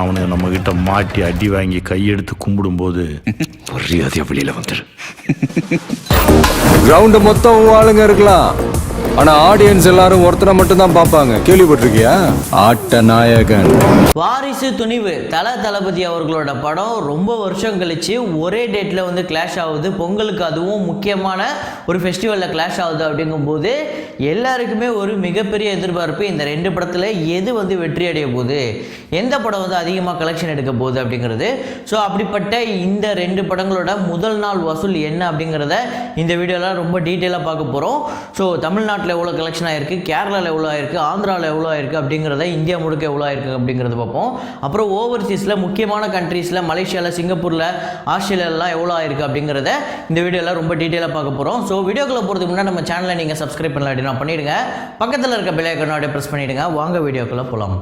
அவனுக்கு நம்ம கிட்ட மாட்டி அடி வாங்கி கையெடுத்து கும்பிடும்போது மரியாதையா வெளியில வந்துரு. கிரவுண்ட் மொத்தம் ஆளுங்க இருக்கலாம், ஆனா ஆடியன்ஸ் எல்லாரும் ஒருத்தரை மட்டும் தான் பார்ப்பாங்க. கேள்விப்பட்டிருக்கியா? ஆட்ட நாயகன். வாரிசு துணிவு தளபதி அவர்களோட படம் ரொம்ப வருஷம் கழிச்சு ஒரே டேட்ல வந்து கிளாஷ் ஆகுது. பொங்கலுக்கு அதுவும் முக்கியமான ஒரு ஃபெஸ்டிவலில் கிளாஷ் ஆகுது. அப்படிங்கும்போது எல்லாருக்குமே ஒரு மிகப்பெரிய எதிர்பார்ப்பு, இந்த ரெண்டு படத்தில் எது வந்து வெற்றி அடைய போகுது, எந்த படம் வந்து அதிகமாக கலெக்ஷன் எடுக்க போகுது அப்படிங்கிறது. ஸோ அப்படிப்பட்ட இந்த ரெண்டு படங்களோட முதல் நாள் வசூல் என்ன அப்படிங்கிறத இந்த வீடியோவில் ரொம்ப டீட்டெயிலாக பார்க்க போகிறோம். ஸோ தமிழ்நாட்டில் எவ்வளோ கலெக்ஷன் ஆயிருக்கு, கேரளாவில் எவ்வளோ ஆயிருக்கு, ஆந்திராவில் எவ்வளோ ஆயிருக்கு அப்படிங்கிறத, இந்தியா முழுக்க எவ்வளோ ஆயிருக்கு அப்படிங்கிறத பார்ப்போம். அப்புறம் ஓவர்சீஸில் முக்கியமான கண்ட்ரீஸில் மலேசியாவில், சிங்கப்பூரில், ஆஸ்திரேலியாலாம் எவ்வளோ ஆயிருக்கு அப்படிங்கிறத இந்த வீடியோவில் ரொம்ப டீட்டெயிலாக பார்க்க போகிறோம். ஸோ வீடியோக்குள்ளே போகிறதுக்கு முன்னாடி நம்ம சேனலை நீங்கள் சப்ஸ்கிரைப் பண்ணலாம் அப்படின்னா பண்ணிவிடுங்க. பக்கத்தில் இருக்க பெல் ஐகானை அப்படியே ப்ரெஸ் பண்ணிவிடுங்க. வாங்க வீடியோக்குள்ளே போகலாம்.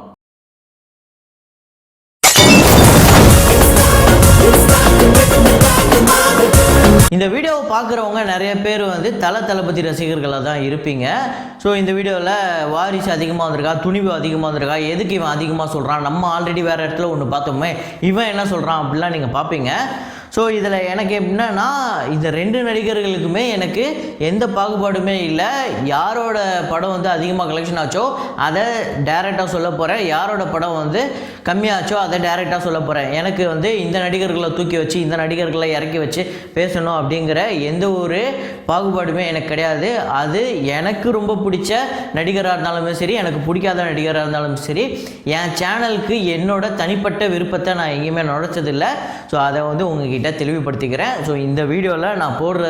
இந்த வீடியோவை பார்க்குறவங்க நிறைய பேர் வந்து தளபதி ரசிகர்களாக தான் இருப்பீங்க. ஸோ இந்த வீடியோவில் வாரிசு அதிகமாக வந்திருக்கா, துணிவு அதிகமாக வந்திருக்கா, எதுக்கு இவன் அதிகமாக சொல்கிறான், நம்ம ஆல்ரெடி வேறு இடத்துல ஒன்று பார்த்தோமே, இவன் என்ன சொல்கிறான் அப்படிலாம் நீங்கள் பார்ப்பீங்க. ஸோ இதில் எனக்கு என்னன்னா, இந்த ரெண்டு நடிகர்களுக்குமே எனக்கு எந்த பாகுபாடுமே இல்லை. யாரோட படம் வந்து அதிகமாக கலெக்ஷன் ஆச்சோ அதை டைரெக்டாக சொல்ல போகிறேன், யாரோட படம் வந்து கம்மியாச்சோ அதை டைரெக்டாக சொல்ல போகிறேன். எனக்கு வந்து இந்த நடிகர்களை தூக்கி வச்சு இந்த நடிகர்களை இறக்கி வச்சு பேசணும் அப்படிங்கிற எந்த ஒரு பாகுபாடுமே எனக்கு கிடையாது. அது எனக்கு ரொம்ப பிடிச்ச நடிகராக இருந்தாலுமே சரி, எனக்கு பிடிக்காத நடிகராக இருந்தாலும் சரி, என் சேனலுக்கு என்னோட தனிப்பட்ட விருப்பத்தை நான் எங்கேயுமே நுழைச்சதில்லை. ஸோ அதை வந்து உங்ககிட்ட தெளிவுபடுத்திக்கிறேன். ஸோ இந்த வீடியோவில் நான் போடுற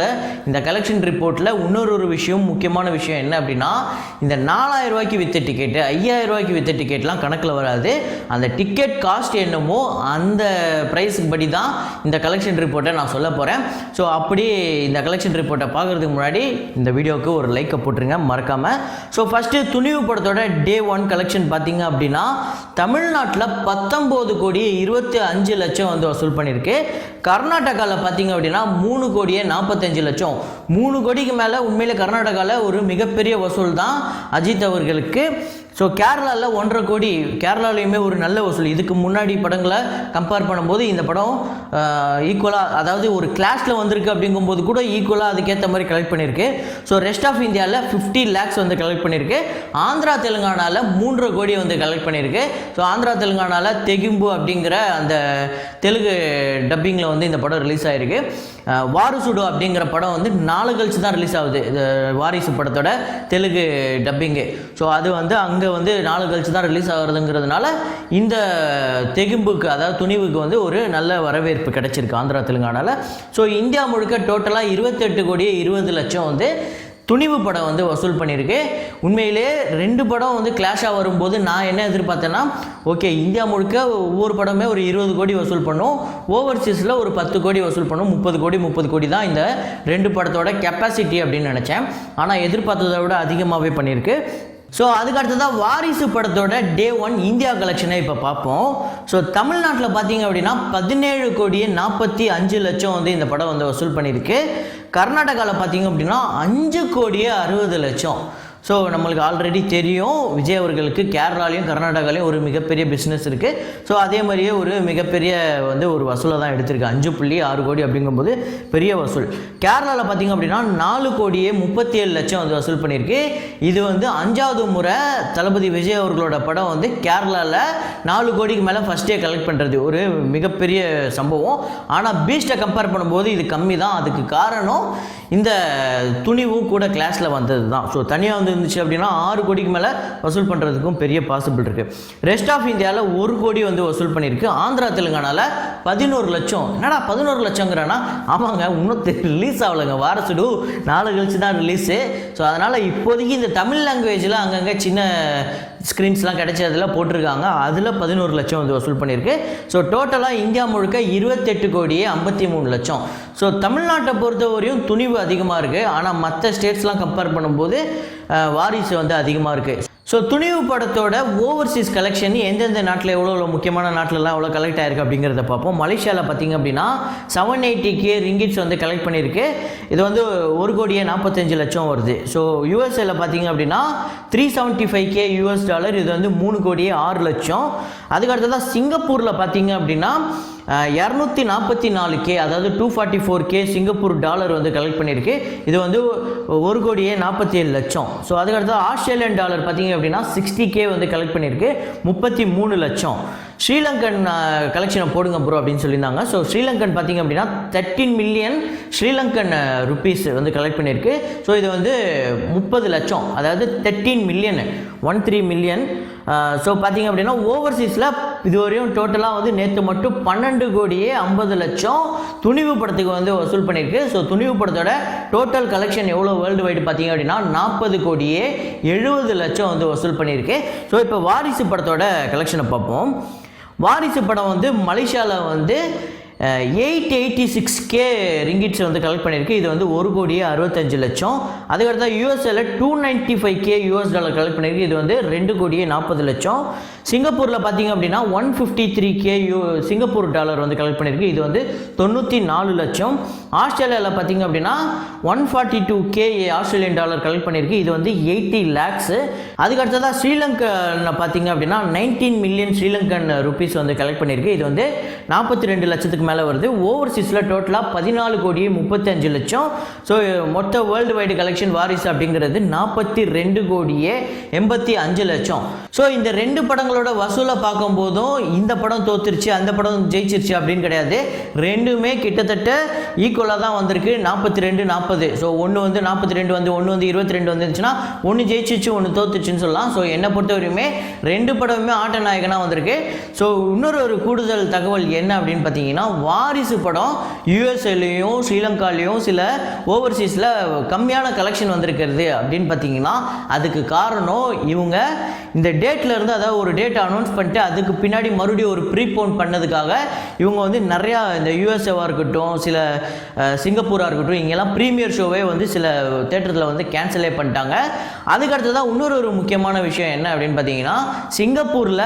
இந்த கலெக்ஷன் ரிப்போர்ட்டில் இன்னொரு விஷயம், முக்கியமான விஷயம் என்ன அப்படின்னா, இந்த 4000 ரூபாய்க்கு விற்ற டிக்கெட்டு, 5000 ரூபாய்க்கு விற்ற டிக்கெட்லாம் கணக்கில் வராது. அந்த டிக்கெட் காஸ்ட் என்னமோ அந்த ப்ரைஸுக்கு படி தான் இந்த கலெக்ஷன் ரிப்போர்ட்டை நான் சொல்ல போகிறேன். ஸோ அப்படி இந்த கலெக்ஷன் ரிப்போர்ட்டை பார்க்குறதுக்கு முன்னாடி இந்த வீடியோவுக்கு ஒரு லைக்கை போட்டுருங்க மறக்காமல். ஸோ ஃபஸ்ட்டு துணிவு படத்தோட டே 1 கலெக்ஷன் பார்த்தீங்க அப்படின்னா, தமிழ்நாட்டில் 19,25,00,000 வந்து வசூல் பண்ணியிருக்கு. கர்நாடகாவில் பார்த்தீங்க அப்படின்னா 3,45,00,000. 3 கோடிக்கு மேலே உண்மையிலே கர்நாடகாவில் ஒரு மிகப்பெரிய வசூல் தான் அஜித் அவர்களுக்கு. ஸோ கேரளாவில் 1.5 கோடி, கேரளாலையுமே ஒரு நல்ல வசூல். இதுக்கு முன்னாடி படங்களை கம்பேர் பண்ணும்போது இந்த படம் ஈக்குவலாக, அதாவது ஒரு கிளாஸில் வந்திருக்கு அப்படிங்கும்போது கூட ஈக்குவலாக அதுக்கேற்ற மாதிரி கலெக்ட் பண்ணியிருக்கு. ஸோ ரெஸ்ட் ஆஃப் இந்தியாவில் 50 lakhs வந்து கலெக்ட் பண்ணியிருக்கு. ஆந்திரா தெலுங்கானாவில் 3.5 கோடி வந்து கலெக்ட் பண்ணியிருக்கு. ஸோ ஆந்திரா தெலுங்கானாவில் தெகிம்பு அப்படிங்கிற அந்த தெலுங்கு டப்பிங்கில் வந்து இந்த படம் ரிலீஸ் ஆகிருக்கு. வாரிசுடு அப்படிங்கிற படம் வந்து 4 கழிச்சு தான் ரிலீஸ் ஆகுது, வாரிசு படத்தோட தெலுங்கு டப்பிங்கு. ஸோ அது வந்து அங்கே வந்து 4 கழிச்சு தான் ரிலீஸ் ஆகிறதுங்கிறதுனால இந்த தெகிம்புக்கு, அதாவது துணிவுக்கு வந்து ஒரு நல்ல வரவேற்பு கிடைச்சிருக்கு ஆந்திரா தெலுங்கானாவில். ஸோ இந்தியா முழுக்க டோட்டலாக 28,20,00,000 வந்து துணிவு படம் வந்து வசூல் பண்ணியிருக்கு. உண்மையிலே ரெண்டு படம் வந்து கிளாஷாக வரும்போது நான் என்ன எதிர்பார்த்தேன்னா, ஓகே இந்தியா முழுக்க ஒவ்வொரு படமே ஒரு 20 கோடி வசூல் பண்ணும், ஓவர்சீஸில் ஒரு 10 கோடி வசூல் பண்ணும், 30 கோடி தான் இந்த ரெண்டு படத்தோட கெப்பாசிட்டி அப்படின்னு நினச்சேன். ஆனால் எதிர்பார்த்ததை விட அதிகமாகவே பண்ணியிருக்கு. ஸோ அதுக்கு அடுத்ததாக வாரிசு படத்தோட டே 1 இந்தியா கலெக்ஷனை இப்போ பார்ப்போம். ஸோ தமிழ்நாட்டில் பார்த்தீங்க அப்படின்னா 17,45,00,000 வந்து இந்த படம் வந்து வசூல் பண்ணியிருக்கு. கர்நாடகாவில் பார்த்தீங்க அப்படின்னா 5,60,00,000. ஸோ நம்மளுக்கு ஆல்ரெடி தெரியும் விஜய் அவர்களுக்கு கேரளாலையும் கர்நாடகாலையும் ஒரு மிகப்பெரிய பிஸ்னஸ் இருக்குது. ஸோ அதே மாதிரியே ஒரு மிகப்பெரிய வந்து ஒரு வசூலை தான் எடுத்திருக்கு. 5.6 கோடி அப்படிங்கும்போது பெரிய வசூல். கேரளாவில் பார்த்திங்க அப்படின்னா 4,37,00,000 வந்து வசூல் பண்ணியிருக்கு. இது வந்து 5வது முறை தளபதி விஜய் அவர்களோட படம் வந்து கேரளாவில் 4 கோடிக்கு மேலே ஃபஸ்ட்டே கலெக்ட் பண்ணுறது ஒரு மிகப்பெரிய சம்பவம். ஆனால் பீஸ்ட்டை கம்பேர் பண்ணும்போது இது கம்மி தான். அதுக்கு காரணம் இந்த துணிவும் கூட கிளாஸில் வந்தது தான். ஸோ தனியாக வந்து இருந்துச்சு அப்படின்னா 6 கோடிக்கு மேலே வசூல் பண்ணுறதுக்கும் பெரிய பாசிபிள் இருக்குது. ரெஸ்ட் ஆஃப் இந்தியாவில் 1 கோடி வந்து வசூல் பண்ணியிருக்கு. ஆந்திரா தெலுங்கானாவில் 11 லட்சம். என்னடா 11 லட்சங்கிறனா? ஆமாங்க, இன்னும் ரிலீஸ் ஆகலைங்க, வாரசுடு 4 கழிச்சு தான் ரிலீஸு. ஸோ அதனால் இப்போதைக்கு இந்த தமிழ் லாங்குவேஜில் அங்கங்கே சின்ன ஸ்க்ரீன்ஸ்லாம் கிடைச்சதில் போட்டிருக்காங்க, அதில் 11 லட்சம் வந்து வசூல் பண்ணியிருக்கு. ஸோ டோட்டலாக இந்தியா முழுக்க 28,53,00,000. ஸோ தமிழ்நாட்டை பொறுத்தவரையும் துணிவு அதிகமாக இருக்குது. ஆனால் மற்ற ஸ்டேட்ஸ்லாம் கம்பேர் பண்ணும்போது வாரிசு வந்து அதிகமாக இருக்குது. ஸோ துணிவு படத்தோட ஓவர்சீஸ் கலெக்ஷன் எந்தெந்த நாட்டில் எவ்வளோ முக்கியமான நாட்டிலலாம் எவ்வளோ கலெக்ட் ஆகிருக்கு அப்படிங்கிறத பார்ப்போம். மலேசியாவில் பார்த்திங்க அப்படின்னா 780K ரிங்கிட்ஸ் வந்து கலெக்ட் பண்ணியிருக்கு. இது வந்து 1,45,00,000 வருது. ஸோ யூஎஸ்ஏல பார்த்திங்க அப்படின்னா $375K, இது வந்து 3,06,00,000. அதுக்கு அடுத்ததாக சிங்கப்பூரில் பார்த்தீங்க அப்படின்னா 244K, அதாவது 244K சிங்கப்பூர் டாலர் வந்து கலெக்ட் பண்ணியிருக்கு. இது வந்து 1,47,00,000. ஸோ அதுக்கடுத்து ஆஸ்திரேலியன் டாலர் பார்த்தீங்க அப்படின்னா 60K வந்து கலெக்ட் பண்ணியிருக்கு, 33 லட்சம். ஸ்ரீலங்கன் கலெக்ஷனை போடுங்க ப்ரோ அப்படின்னு சொல்லியிருந்தாங்க. ஸோ ஸ்ரீலங்கன் பார்த்தீங்க அப்படின்னா 13 மில்லியன் ஸ்ரீலங்கன் ருபீஸ் வந்து கலெக்ட் பண்ணியிருக்கு. ஸோ இது வந்து 30 லட்சம், அதாவது 13 மில்லியன் 13 மில்லியன். ஸோ பார்த்தீங்க அப்படின்னா ஓவர்சீஸில் இதுவரையும் டோட்டலாக வந்து நேற்று மட்டும் 12,50,00,000 துணிவு படத்துக்கு வந்து வசூல் பண்ணியிருக்கு. ஸோ துணிவு படத்தோட டோட்டல் கலெக்ஷன் எவ்வளோ வேர்ல்டு வைடு பார்த்தீங்க அப்படின்னா 40,70,00,000 வந்து வசூல் பண்ணியிருக்கு. ஸோ இப்போ வாரிசு படத்தோட கலெக்ஷனை பார்ப்போம். வாரிசு படம் வந்து மலேசியாவில் வந்து 886K ரிங்கிட்ஸ் வந்து கலெக்ட் பண்ணியிருக்கு. இது வந்து 1,65,00,000. அதுக்கடுத்த யூஎஸ்ஏல 295K US டாலர் கலெக்ட் பண்ணியிருக்கு. இது வந்து 2,40,00,000. சிங்கப்பூரில் பார்த்தீங்க அப்படின்னா 153K சிங்கப்பூர் டாலர் வந்து கலெக்ட் பண்ணியிருக்கு. இது வந்து 94 லட்சம். ஆஸ்திரேலியாவில் பார்த்தீங்க அப்படின்னா 142K ஆஸ்திரேலியன் டாலர் கலெக்ட் பண்ணியிருக்கு. இது வந்து 80 lakhs. அதுக்கடுத்ததாக ஸ்ரீலங்காவில் பார்த்தீங்க அப்படின்னா 19 மில்லியன் ஸ்ரீலங்கன் ருபீஸ் வந்து கலெக்ட் பண்ணியிருக்கு. இது வந்து 42 லட்சத்துக்கு மேலே வருது. ஓவர்சீஸில் டோட்டலாக 14,35,00,000. ஸோ மொத்த வேர்ல்டு வைடு கலெக்ஷன் வாரிசு அப்படிங்கிறது 42,85,00,000. ஸோ இந்த ரெண்டு படங்களோட வசூலை பார்க்கும்போதும் இந்த படம் தோத்துருச்சு அந்த படம் ஜெயிச்சிருச்சு அப்படின்னு கிடையாது. ரெண்டுமே கிட்டத்தட்ட ஈக்குவலாக தான் வந்திருக்கு. 42-40. ஸோ ஒன்று வந்து 42 வந்து, ஒன்று வந்து 22 வந்துருச்சுன்னா ஒன்று ஜெயிச்சிச்சு ஒன்று தோத்துச்சுன்னு சொல்லலாம். ஸோ என்னை பொறுத்தவரையுமே ரெண்டு படமுமே ஆட்ட நாயகனாக வந்திருக்கு. ஸோ இன்னொரு கூடுதல் தகவல் என்ன அப்படின்னு பார்த்தீங்கன்னா, வாரிசு படம் யூஎஸ்ஏலையும் ஸ்ரீலங்காலையும் சில ஓவர்சீஸில் கம்மியான கலெக்ஷன் வந்திருக்கிறது அப்படின்னு பார்த்தீங்கன்னா அதுக்கு காரணம் இவங்க இந்த டேட்டில் இருந்து, அதாவது ஒரு டேட் அனௌன்ஸ் பண்ணிட்டு அதுக்கு பின்னாடி மறுபடியும் ஒரு ப்ரீபோன் பண்ணதுக்காக இவங்க வந்து நிறையா இந்த யூஎஸ்ஏவாக இருக்கட்டும், சில சிங்கப்பூராக இருக்கட்டும், இங்கெல்லாம் ப்ரீமியர் ஷோவே வந்து சில தேட்டரில் வந்து கேன்சலே பண்ணிட்டாங்க. அதுக்கடுத்ததான் இன்னொரு முக்கியமான விஷயம் என்ன அப்படின்னு பார்த்தீங்கன்னா, சிங்கப்பூரில்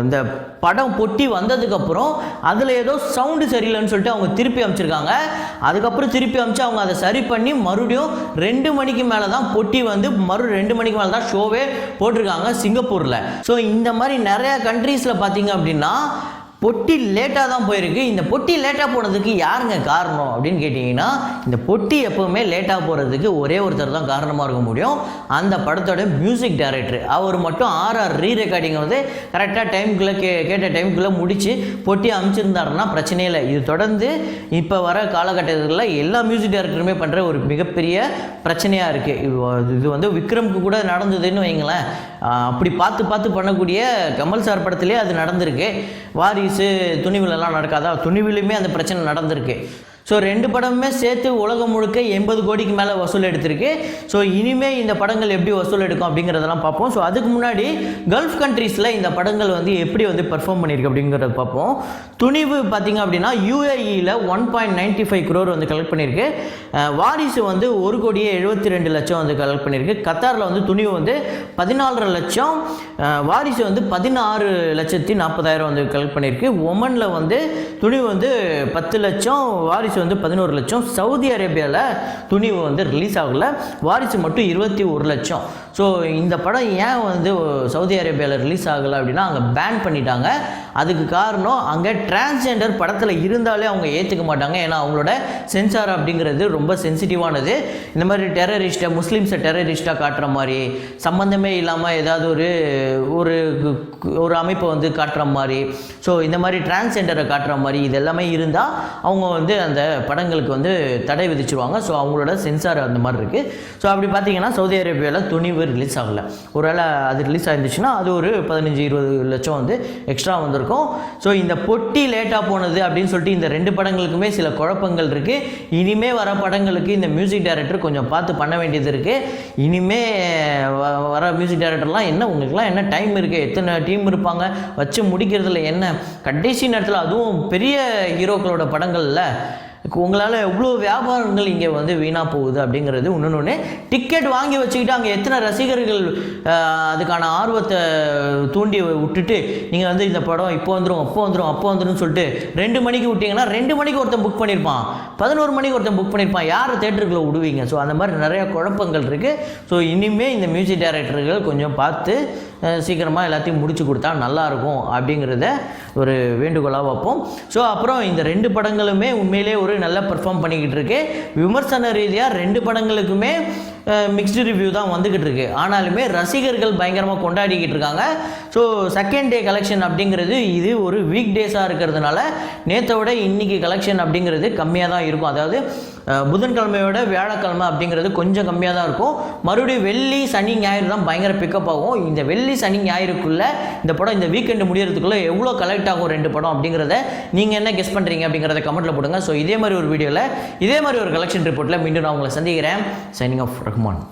இந்த படம் பொட்டி வந்ததுக்கப்புறம் அதில் ஏதோ சவுண்டு சரியில்லைன்னு சொல்லிட்டு அவங்க திருப்பி அமைச்சிருக்காங்க. அதுக்கப்புறம் திருப்பி அமைச்சு அவங்க அதை சரி பண்ணி மறுபடியும் 2 மணிக்கு மேலே தான் பொட்டி வந்து 2 மணிக்கு மேலே தான் ஷோவே போட்டிருக்காங்க சிங்கப்பூரில். ஸோ இந்த மாதிரி நிறையா கண்ட்ரீஸில் பார்த்தீங்க அப்படின்னா பொட்டி லேட்டாக தான் போயிருக்கு. இந்த பொட்டி லேட்டாக போனதுக்கு யாருங்க காரணம் அப்படின்னு கேட்டிங்கன்னா, இந்த பொட்டி எப்போவுமே லேட்டாக போகிறதுக்கு ஒரே ஒருத்தர் தான் காரணமாக இருக்க முடியும். அந்த படத்தோட மியூசிக் டைரக்டர். அவர் மட்டும் ரீ ரெக்கார்டிங்கை வந்து கரெக்டாக டைமுக்குள்ளே கேட்ட டைமுக்குள்ளே முடித்து பொட்டி அமைச்சிருந்தாருன்னா பிரச்சனையே இல்லை. இது தொடர்ந்து இப்போ வர காலகட்டத்தில் எல்லா மியூசிக் டைரக்டருமே பண்ணுற ஒரு மிகப்பெரிய பிரச்சனையாக இருக்குது. இது வந்து விக்ரமுக்கு கூட நடந்ததுன்னு வைங்களேன். அப்படி பார்த்து பண்ணக்கூடிய கமல் சார் படத்துலேயே அது நடந்திருக்கு. வாரிசு துணிவிலெல்லாம் நடக்காதா, துணிவிலுமே அந்த பிரச்சனை நடந்திருக்கு. ஸோ ரெண்டு படமுமே சேர்த்து உலகம் முழுக்க 80 கோடிக்கு மேலே வசூல் எடுத்திருக்கு. ஸோ இனிமேல் இந்த படங்கள் எப்படி வசூல் எடுக்கும் அப்படிங்கிறதெல்லாம் பார்ப்போம். ஸோ அதுக்கு முன்னாடி கல்ஃப் கண்ட்ரீஸில் இந்த படங்கள் வந்து எப்படி வந்து பெர்ஃபார்ம் பண்ணியிருக்கு அப்படிங்கிறத பார்ப்போம். துணிவு பார்த்திங்க அப்படின்னா UAEயில் 1.95 crore வந்து கலெக்ட் பண்ணியிருக்கு. வாரிசு வந்து 1,72,00,000 வந்து கலெக்ட் பண்ணியிருக்கு. கத்தாரில் வந்து துணிவு வந்து 14 லட்சம், வாரிசு வந்து 16,40,000 வந்து கலெக்ட் பண்ணியிருக்கு. ஒமனில் வந்து துணிவு வந்து 10 லட்சம், வாரிசு வந்து 11 லட்சம். சவுதி அரேபியாவில் துணிவு வந்து ரிலீஸ் ஆகலை, வாரிசு மட்டும் 21 லட்சம். ஸோ இந்த படம் ஏன் வந்து சவுதி அரேபியாவில் ரிலீஸ் ஆகலை அப்படின்னா அங்கே பேன் பண்ணிட்டாங்க. அதுக்கு காரணம் அங்கே டிரான்ஸ்ஜெண்டர் படத்தில் இருந்தாலே அவங்க ஏற்றுக்க மாட்டாங்க. ஏன்னா அவங்களோட சென்சார் அப்படிங்கிறது ரொம்ப சென்சிட்டிவானது. இந்த மாதிரி டெரரிஸ்ட்டை, முஸ்லீம்ஸை டெரரிஸ்ட்டாக காட்டுற மாதிரி, சம்மந்தமே இல்லாமல் ஏதாவது ஒரு அமைப்பை வந்து காட்டுற மாதிரி, ஸோ இந்த மாதிரி டிரான்ஸ்ஜெண்டரை காட்டுற மாதிரி இது எல்லாமே இருந்தால் அவங்க வந்து அந்த படங்களுக்கு வந்து தடை விதிச்சிருவாங்க. ஸோ அவங்களோட சென்சார் அந்த மாதிரி இருக்குது. ஸோ அப்படி பார்த்தீங்கன்னா சவுதி அரேபியாவில் துணிவு ரிலீஸ் ஆகலை. ஒருவேளை அது ரிலீஸ் ஆயிருந்துச்சுன்னா அது ஒரு 15-20 லட்சம் வந்து எக்ஸ்ட்ரா வந்திருக்கும். ஸோ இந்த பொட்டி லேட்டாக போனது அப்படின்னு சொல்லிட்டு இந்த ரெண்டு படங்களுக்குமே சில குழப்பங்கள் இருக்குது. இனிமே வர படங்களுக்கு இந்த மியூசிக் டைரக்டர் கொஞ்சம் பார்த்து பண்ண வேண்டியது இருக்குது. இனிமே வர மியூசிக் டைரக்டர்லாம் என்ன, உங்களுக்குலாம் என்ன டைம் இருக்குது, எத்தனை டீம் இருப்பாங்க, வச்சு முடிக்கிறதுல என்ன கடைசி நேரத்தில், அதுவும் பெரிய ஹீரோக்களோட படங்களில் உங்களால் எவ்வளோ வியாபாரங்கள் இங்கே வந்து வீணாக போகுது அப்படிங்கிறது. இன்னொன்று, டிக்கெட் வாங்கி வச்சுக்கிட்டு அங்கே எத்தனை ரசிகர்கள் அதுக்கான ஆர்வத்தை தூண்டி விட்டுட்டு நீங்கள் வந்து இந்த படம் இப்போ வந்துடும் சொல்லிட்டு 2 மணிக்கு விட்டிங்கன்னா 2 மணிக்கு ஒருத்தன் புக் பண்ணியிருப்பான், 11 மணிக்கு ஒருத்தன் புக் பண்ணியிருப்பான், யாரை தேட்டருக்குள்ளே விடுவீங்க? ஸோ அந்த மாதிரி நிறையா குழப்பங்கள் இருக்குது. ஸோ இனிமேல் இந்த மியூசிக் டைரக்டர்கள் கொஞ்சம் பார்த்து சீக்கிரமாக எல்லாத்தையும் முடிச்சு கொடுத்தா நல்லாயிருக்கும் அப்படிங்கிறத ஒரு வேண்டுகோளாக வைப்போம். ஸோ அப்புறம் இந்த 2 படங்களுமே உண்மையிலே ஒரு நல்ல பெர்ஃபார்ம் பண்ணிக்கிட்டு இருக்கு. விமர்சன ரீதியாக 2 படங்களுக்குமே மிக்ஸ்டு ரிவ்யூ தான் வந்துக்கிட்டு இருக்கு. ஆனாலுமே ரசிகர்கள் பயங்கரமாக கொண்டாடிக்கிட்டு இருக்காங்க. ஸோ செகண்ட் டே கலெக்ஷன் அப்படிங்கிறது இது ஒரு வீக் டேஸாக இருக்கிறதுனால நேற்றை விட இன்றைக்கி கலெக்ஷன் அப்படிங்கிறது கம்மியாக தான் இருக்கும். அதாவது புதன்கிழமையோட வியாழக்கிழமை அப்படிங்கிறது கொஞ்சம் கம்மியாக தான் இருக்கும். மறுபடியும் வெள்ளி சனி ஞாயிறு தான் பயங்கர பிக்கப் ஆகும். இந்த வெள்ளி சனி ஞாயிறுக்குள்ளே இந்த படம் இந்த வீக்கெண்டு முடியறதுக்குள்ளே எவ்வளோ கலெக்ட் ஆகும் 2 படம் அப்படிங்கிறத நீங்கள் என்ன கெஸ் பண்ணுறீங்க அப்படிங்கிறத கமெண்ட்டில் போடுங்க. ஸோ இதே மாதிரி ஒரு வீடியோவில் இதே மாதிரி ஒரு கலெக்ஷன் ரிப்போர்ட்டில் மீண்டும் நான் உங்களை சந்திக்கிறேன். Signing off Rahman.